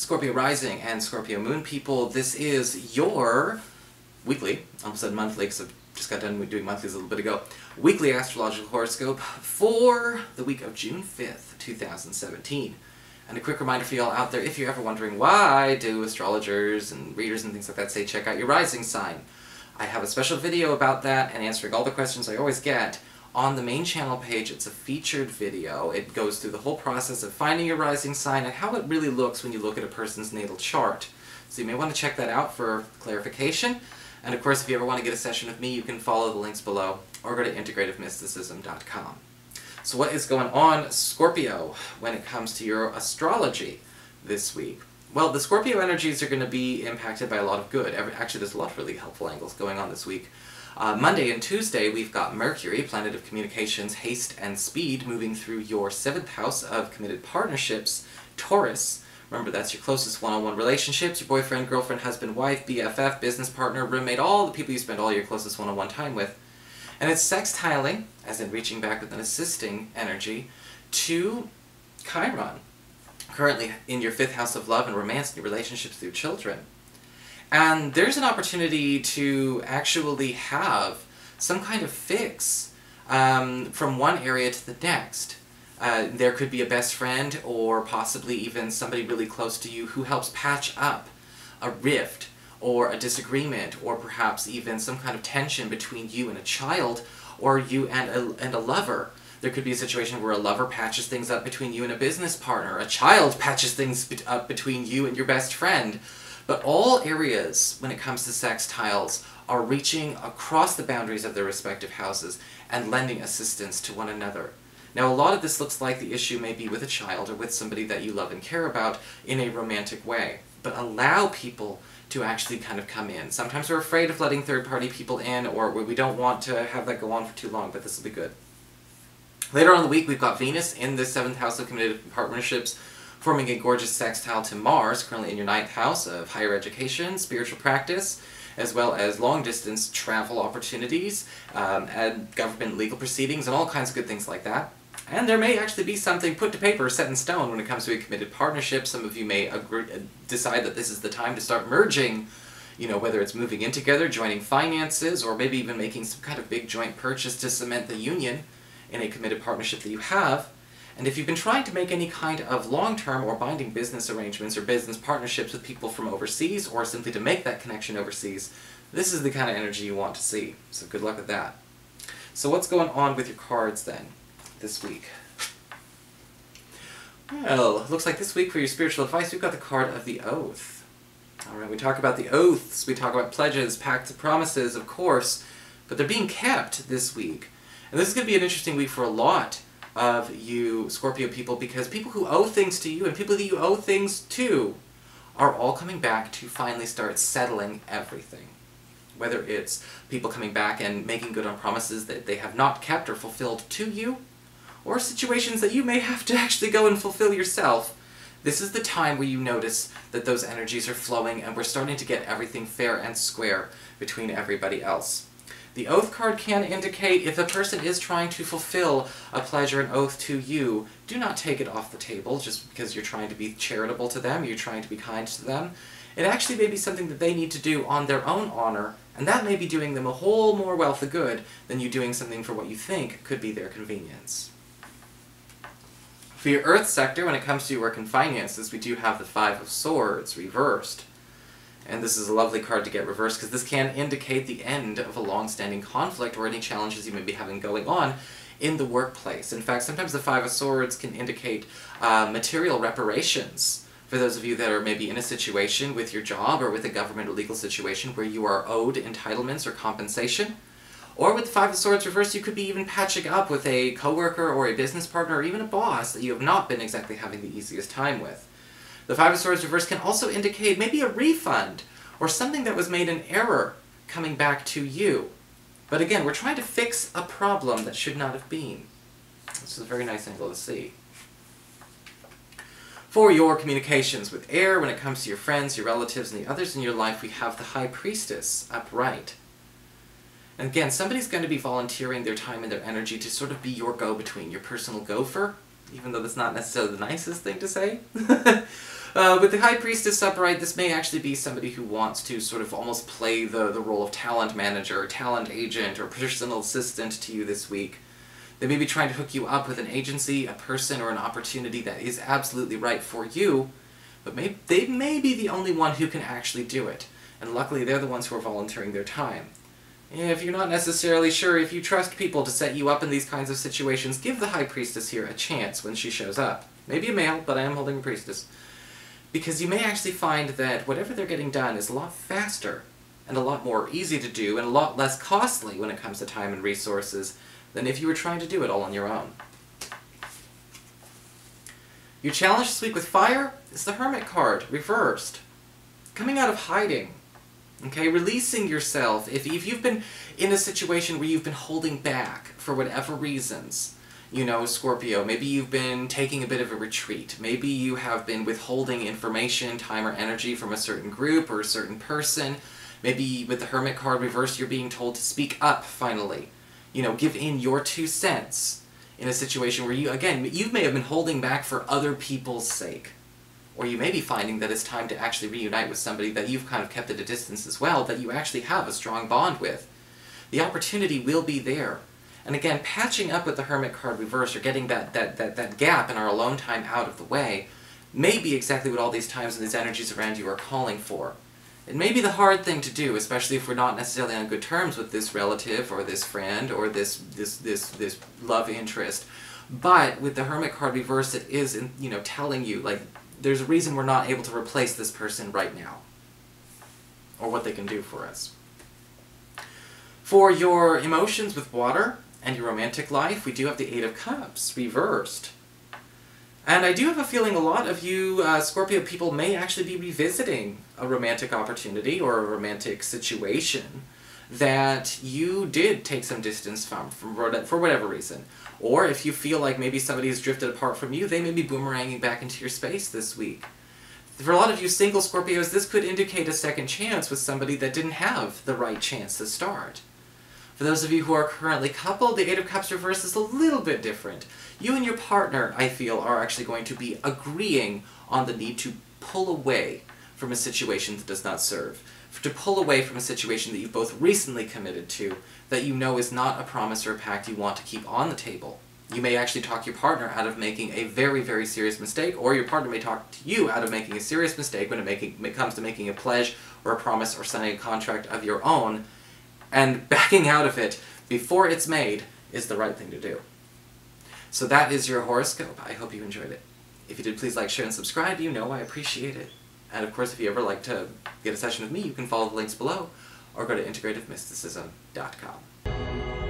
Scorpio rising and Scorpio moon people, this is your weekly, I almost said monthly because I just got done doing monthlies a little bit ago, weekly astrological horoscope for the week of June 5th, 2017. And a quick reminder for you all out there, if you're ever wondering why do astrologers and readers and things like that say check out your rising sign, I have a special video about that and answering all the questions I always get on the main channel page. It's a featured video. It goes through the whole process of finding your rising sign and how it really looks when you look at a person's natal chart. So you may want to check that out for clarification. And of course, if you ever want to get a session with me, you can follow the links below or go to integrativemysticism.com. So what is going on, Scorpio, when it comes to your astrology this week? Well, the Scorpio energies are going to be impacted by a lot of good. Actually, there's a lot of really helpful angles going on this week. Monday and Tuesday, we've got Mercury, planet of communications, haste, and speed, moving through your 7th house of committed partnerships, Taurus. Remember, that's your closest one-on-one relationships, your boyfriend, girlfriend, husband, wife, BFF, business partner, roommate, all the people you spend all your closest one-on-one time with. And it's sextiling, as in reaching back with an assisting energy, to Chiron, currently in your 5th house of love and romance and your relationships through children. And there's an opportunity to actually have some kind of fix from one area to the next. There could be a best friend or possibly even somebody really close to you who helps patch up a rift or a disagreement or perhaps even some kind of tension between you and a child or you and a lover. There could be a situation where a lover patches things up between you and a business partner, a child patches things up between you and your best friend. But all areas, when it comes to sextiles, are reaching across the boundaries of their respective houses and lending assistance to one another. Now, a lot of this looks like the issue may be with a child or with somebody that you love and care about in a romantic way. But allow people to actually kind of come in. Sometimes we're afraid of letting third-party people in, or we don't want to have that go on for too long, but this will be good. Later on in the week, we've got Venus in the 7th house of committed partnerships, forming a gorgeous sextile to Mars, currently in your 9th house of higher education, spiritual practice, as well as long-distance travel opportunities, and government legal proceedings, and all kinds of good things like that. And there may actually be something put to paper, set in stone, when it comes to a committed partnership. Some of you may decide that this is the time to start merging, you know, whether it's moving in together, joining finances, or maybe even making some kind of big joint purchase to cement the union in a committed partnership that you have. And if you've been trying to make any kind of long-term or binding business arrangements or business partnerships with people from overseas, or simply to make that connection overseas, this is the kind of energy you want to see. So good luck with that. So what's going on with your cards then, this week? Well, it looks like this week for your spiritual advice, we've got the card of the Oath. Alright, we talk about the oaths, we talk about pledges, pacts, and promises, of course, but they're being kept this week. And this is going to be an interesting week for a lot of you Scorpio people, because people who owe things to you and people that you owe things to are all coming back to finally start settling everything. Whether it's people coming back and making good on promises that they have not kept or fulfilled to you, or situations that you may have to actually go and fulfill yourself, this is the time where you notice that those energies are flowing and we're starting to get everything fair and square between everybody else. The Oath card can indicate if a person is trying to fulfill a pledge or an oath to you, do not take it off the table just because you're trying to be charitable to them, you're trying to be kind to them. It actually may be something that they need to do on their own honor, and that may be doing them a whole more wealth of good than you doing something for what you think could be their convenience. For your Earth sector, when it comes to your work and finances, we do have the 5 of Swords reversed. And this is a lovely card to get reversed because this can indicate the end of a long-standing conflict or any challenges you may be having going on in the workplace. In fact, sometimes the 5 of Swords can indicate material reparations for those of you that are maybe in a situation with your job or with a government or legal situation where you are owed entitlements or compensation. Or with the 5 of Swords reversed, you could be even patching up with a coworker or a business partner or even a boss that you have not been exactly having the easiest time with. The 5 of Swords reversed can also indicate maybe a refund or something that was made in error coming back to you. But again, we're trying to fix a problem that should not have been. This is a very nice angle to see. For your communications with air, when it comes to your friends, your relatives, and the others in your life, we have the High Priestess upright. And again, somebody's going to be volunteering their time and their energy to sort of be your go-between, your personal gopher, even though that's not necessarily the nicest thing to say. With the High Priestess upright, this may actually be somebody who wants to sort of almost play the role of talent manager, talent agent, or personal assistant to you this week. They may be trying to hook you up with an agency, a person, or an opportunity that is absolutely right for you, but they may be the only one who can actually do it. And luckily, they're the ones who are volunteering their time. If you're not necessarily sure if you trust people to set you up in these kinds of situations, give the High Priestess here a chance when she shows up. Maybe a male, but I am holding a priestess. Because you may actually find that whatever they're getting done is a lot faster, and a lot more easy to do, and a lot less costly when it comes to time and resources than if you were trying to do it all on your own. Your challenge this week with fire is the Hermit card, reversed. Coming out of hiding. Okay, releasing yourself. If you've been in a situation where you've been holding back for whatever reasons, you know, Scorpio, maybe you've been taking a bit of a retreat. Maybe you have been withholding information, time, or energy from a certain group or a certain person. Maybe with the Hermit card reversed, you're being told to speak up, finally. You know, give in your 2 cents in a situation where you may have been holding back for other people's sake. Or you may be finding that it's time to actually reunite with somebody that you've kind of kept at a distance as well, that you actually have a strong bond with. The opportunity will be there. And again, patching up with the Hermit card reverse, or getting that gap in our alone time out of the way, may be exactly what all these times and these energies around you are calling for. It may be the hard thing to do, especially if we're not necessarily on good terms with this relative, or this friend, or this love interest. But with the Hermit card reverse, it is, you know, telling you, like, there's a reason we're not able to replace this person right now, or what they can do for us. For your emotions with water and your romantic life, we do have the 8 of Cups, reversed. And I do have a feeling a lot of you Scorpio people may actually be revisiting a romantic opportunity or a romantic situation that you did take some distance from for whatever reason. Or if you feel like maybe somebody has drifted apart from you, they may be boomeranging back into your space this week. For a lot of you single Scorpios, this could indicate a second chance with somebody that didn't have the right chance to start. For those of you who are currently coupled, the 8 of Cups reverse is a little bit different. You and your partner, I feel, are actually going to be agreeing on the need to pull away from a situation that does not serve. To pull away from a situation that you've both recently committed to, that you know is not a promise or a pact you want to keep on the table. You may actually talk your partner out of making a very, very serious mistake, or your partner may talk to you out of making a serious mistake when it comes to making a pledge or a promise or signing a contract of your own, and backing out of it before it's made is the right thing to do. So that is your horoscope. I hope you enjoyed it. If you did, please like, share, and subscribe. You know I appreciate it. And of course, if you ever like to get a session with me, you can follow the links below, or go to integrativemysticism.com.